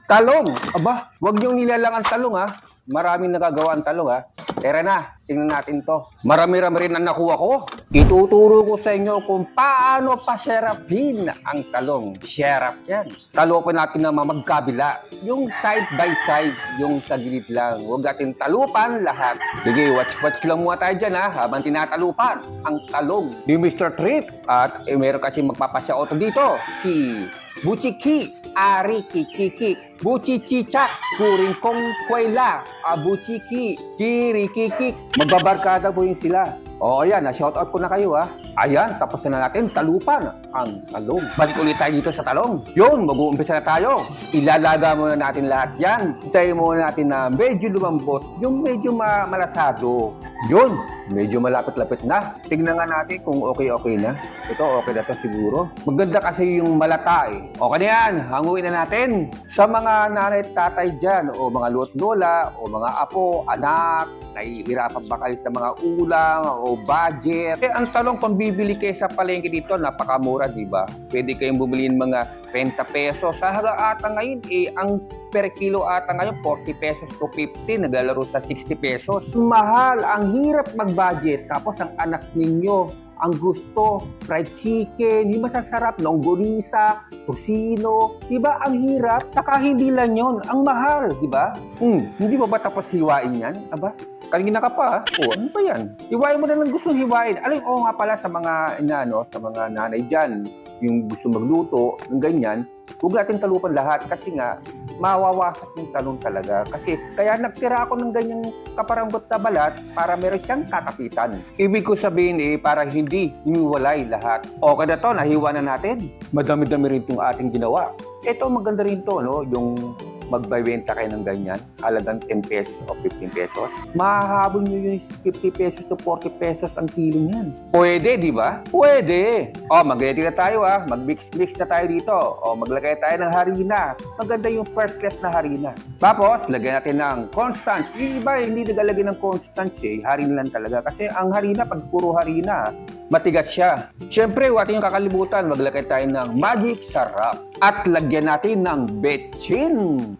Talong! Aba, huwag niyong nilalang ang talong ha. Maraming nagagawa ang talong ha. Tara na, tingnan natin to. Marami-rami rin ang nakuha ko. Ituturo ko sa inyo kung paano pasyerapin ang talong. Syerap yan. Talupan natin na magkabila. Yung side by side, yung sa gilid lang. Huwag natin talupan lahat. Sige, watch lang muna tayo dyan ha, habang tinatalupan ang talong ni Mr. Trip. At meron kasi magpapasya auto dito. Si Buchiki, Ari Kikiki, Buchichichak, Kuring Kong Kwela, Abuchiki, Kiri Kikik. Magbabarkada po yun sila. O ayan, na-shoutout ko na kayo ha. Ayan, tapos na natin talupan ang talong. Balik ulit tayo dito sa talong. Yun, mag-uumpisa na tayo. Ilalaga muna natin lahat yan. Hintayin muna natin na medyo lumambot, yung medyo malasado. Yun, medyo malapit-lapit na. Tignan nga natin kung okay na. Ito, okay na to siguro. Maganda kasi yung malata eh. Okay na yan, hanguin na natin. Sa mga nanay at tatay dyan, o mga lola, o mga apo, anak, nahihirapan ba kayo sa mga ulam o budget? Eh, ang talong pambibili kayo sa palengke dito, napakamura, di ba? Pwede kayong bumili ng mga 30 pesos. Sa ata ngayon, ang per kilo ata ngayon, 40 pesos to 50, naglalaro sa 60 pesos. Mahal, ang hirap mag-budget. Tapos ang anak ninyo, ang gusto, fried chicken, yung masasarap, longganisa, tosino, di ba? Ang hirap, saka hindi lang yun, ang mahal, di ba? Hindi ba tapos hiwain yan? Aba, kanina ka pa, ano ba yan? Hiwain mo na lang gustong hiwain. Alam, nga pala sa mga, sa mga nanay dyan, yung gusto magluto ng ganyan, huwag natin talupan lahat kasi nga, mawawasak yung talong talaga. Kasi kaya nagtira ako ng ganyang kaparanggot na balat para meron siyang kakapitan. Ibig ko sabihin para hindi hiniwalay lahat. Okay na to, nahiwa na natin. Madami-dami rin itong ating ginawa. Ito maganda rin to, yung magbibenta kayo ng ganyan, halagang 10 pesos o 15 pesos. Mahahabol nyo yung 50 pesos to 40 pesos ang kilo niyan. Pwede, di ba? Pwede. Mag-ready na tayo ha. Mag-mix na tayo dito. Maglagay tayo ng harina. Maganda yung first class na harina. Tapos, lagyan natin ng Constance. Yung iba, hindi nagalagay ng Constance harina lang talaga. Kasi ang harina, pag puro harina, matigas siya. Siyempre, huwag yung kakalimutan, maglagay tayo ng magic sarap. At lagyan natin ng betchin.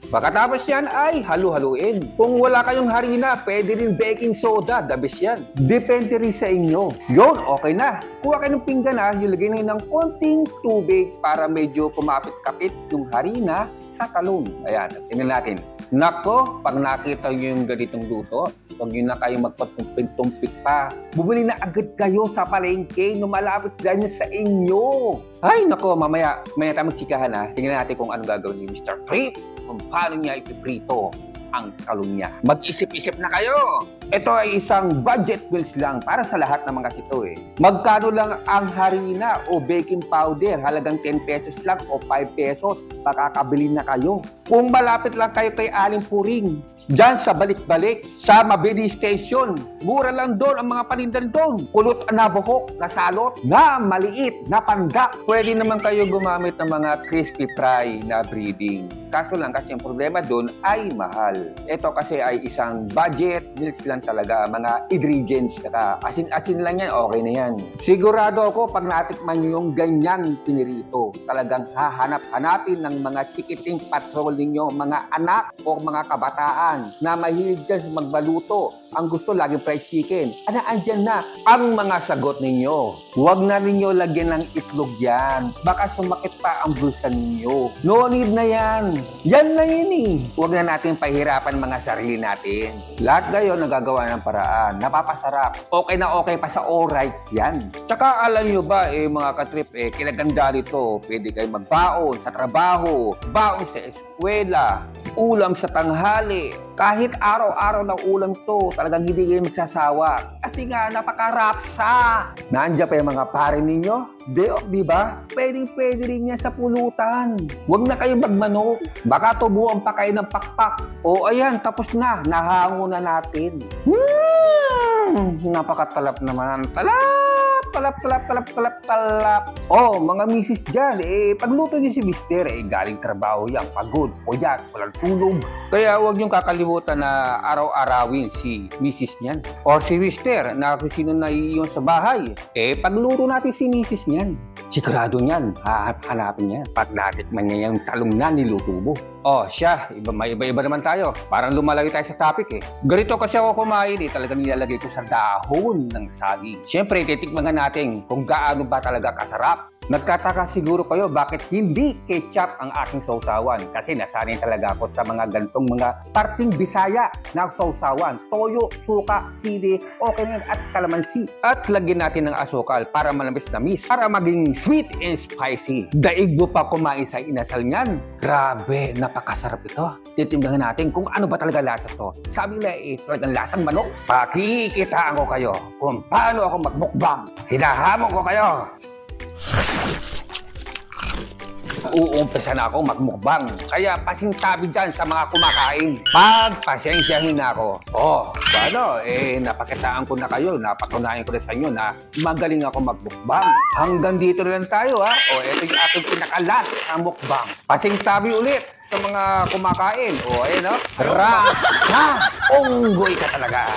Pagkatapos yan ay halu-haluin. Kung wala kayong harina, pwede rin baking soda. The best yan. Depende rin sa inyo. Yun, okay na. Kuha kayo ng pinggan yung lagay na ng konting tubig para medyo kumapit-kapit yung harina sa talong. Ayan, tingnan natin. Nako, pag nakita nyo yung ganitong luto, huwag nyo na kayong magpatumpik-tumpik pa. Bumili na agad kayo sa palengke na malapit ganyan sa inyo. Ay, nako, mamaya tayo magtsikahan ha. Tingnan natin kung anong gagawin ni Mr. Trip, kung paano niya ipiprito ang talong niya. Mag-isip-isip na kayo. Ito ay isang budget meals lang para sa lahat naman kasi ito Magkano lang ang harina o baking powder? Halagang 10 pesos lang o 5 pesos. Makakabili na kayo. Kung malapit lang kayo kay Aling Puring, dyan sa balik-balik, sa Mabini Station, mura lang doon ang mga panindan doon. Kulot na buhok, na salot, na maliit, na pandak. Pwede naman kayo gumamit ng mga crispy fry na breeding. Kaso lang kasi ang problema doon ay mahal. Ito kasi ay isang budget meals lang talaga, mga ingredients, saka asin-asin lang yan, okay na yan. Sigurado ako pag natikman nyo yung ganyang pinirito, talagang hahanap-hanapin ng mga chikiting patrol ninyo, mga anak o mga kabataan na mahilig dyan sa magbaluto. Ang gusto laging fried chicken. Andyan na ang mga sagot ninyo. Huwag na ninyo lagyan ng itlog yan. Baka sumakit pa ang bulsa ninyo. No need na yan. Yan na yun Huwag na natin pahirapan mga sarili natin. Lahat kayo nagagawa ng paraan. Napapasarap. Okay na okay pa sa alright yan. Tsaka alam nyo ba mga katrip, kinaganda nito. Pwede kayo magbaon sa trabaho, baon sa eskwela, ulam sa tanghali. Kahit araw-araw na ulam to, talagang hindi kayo magsasawa. Kasi nga, napakarapsa. Nandiyan pa yung mga pare ninyo? Di ba? Pwede rin yan sa pulutan. Huwag na kayo magmanok. Baka tubuan pa kayo ng pakpak. Ayan, tapos na. Nahango na natin. Napakatalap naman. Talap. Mga misis dyan, pagluto niyo si mister, galing trabaho yan, pagod, puyat, walang tulog. Kaya huwag niyong kakalimutan na araw-arawin si misis niyan. Or si mister, na kung sino na iyon sa bahay. Pagluto natin si misis niyan. Sigurado niyan, hanapin niya. Pag natikman niya yung talong na niluto mo. Oh, siya, may iba-iba naman tayo. Parang lumalayo tayo sa topic eh. Ganito kasi ako kumain eh, talagang nilalagay ko sa dahon ng saging. Siyempre, titikman nga natin kung gaano ba talaga kasarap. Nagtataka siguro kayo bakit hindi ketchup ang aking sausawan kasi nasanay talaga ako sa mga gantong mga parting Bisaya na sausawan. Toyo, suka, sili, okay na yan at kalamansi. At lagyan natin ng asukal para malamis-lamis, para maging sweet and spicy. Daig mo pa kumain sa inasal niyan. Grabe, napakasarap ito. Titimbangan natin kung ano ba talaga lasa to. Sabi nila eh, talagang lasang manok. Pakikitaan ko kayo kung paano ako magmukbang. Hinahamon ko kayo. Uumpisa na ako magmukbang. Kaya pasingtabi dyan sa mga kumakain. Pagpasensyahin na ako. Oh, paano? Napakitaan ko na kayo. Napatunayan ko na sa inyo na magaling ako magmukbang. Hanggang dito na lang tayo ha. O, ito yung ating pinakalas na mukbang. Pasingtabi ulit sa mga kumakain. O, ayun o. Unggoy ka talaga.